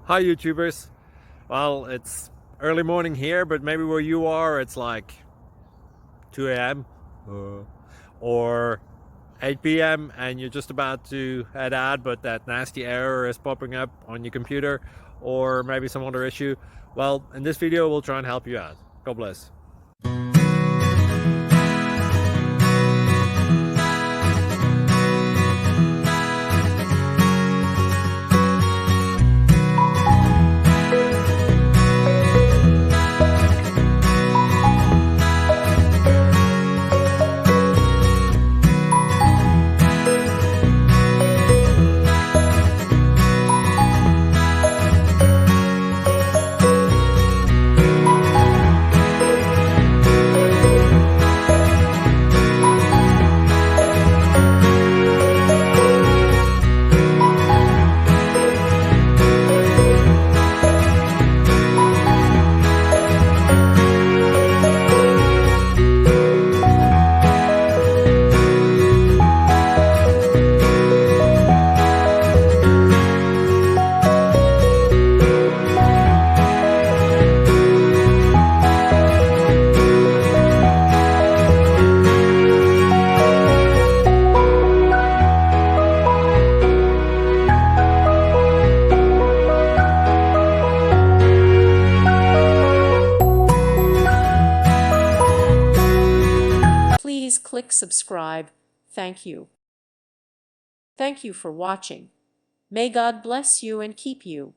Hi YouTubers. Well, it's early morning here, but maybe where you are it's like 2 a.m. or 8 p.m. and you're just about to head out, but that nasty error is popping up on your computer, or maybe some other issue. Well, in this video we'll try and help you out. God bless. Please click subscribe. Thank you. Thank you for watching. May God bless you and keep you.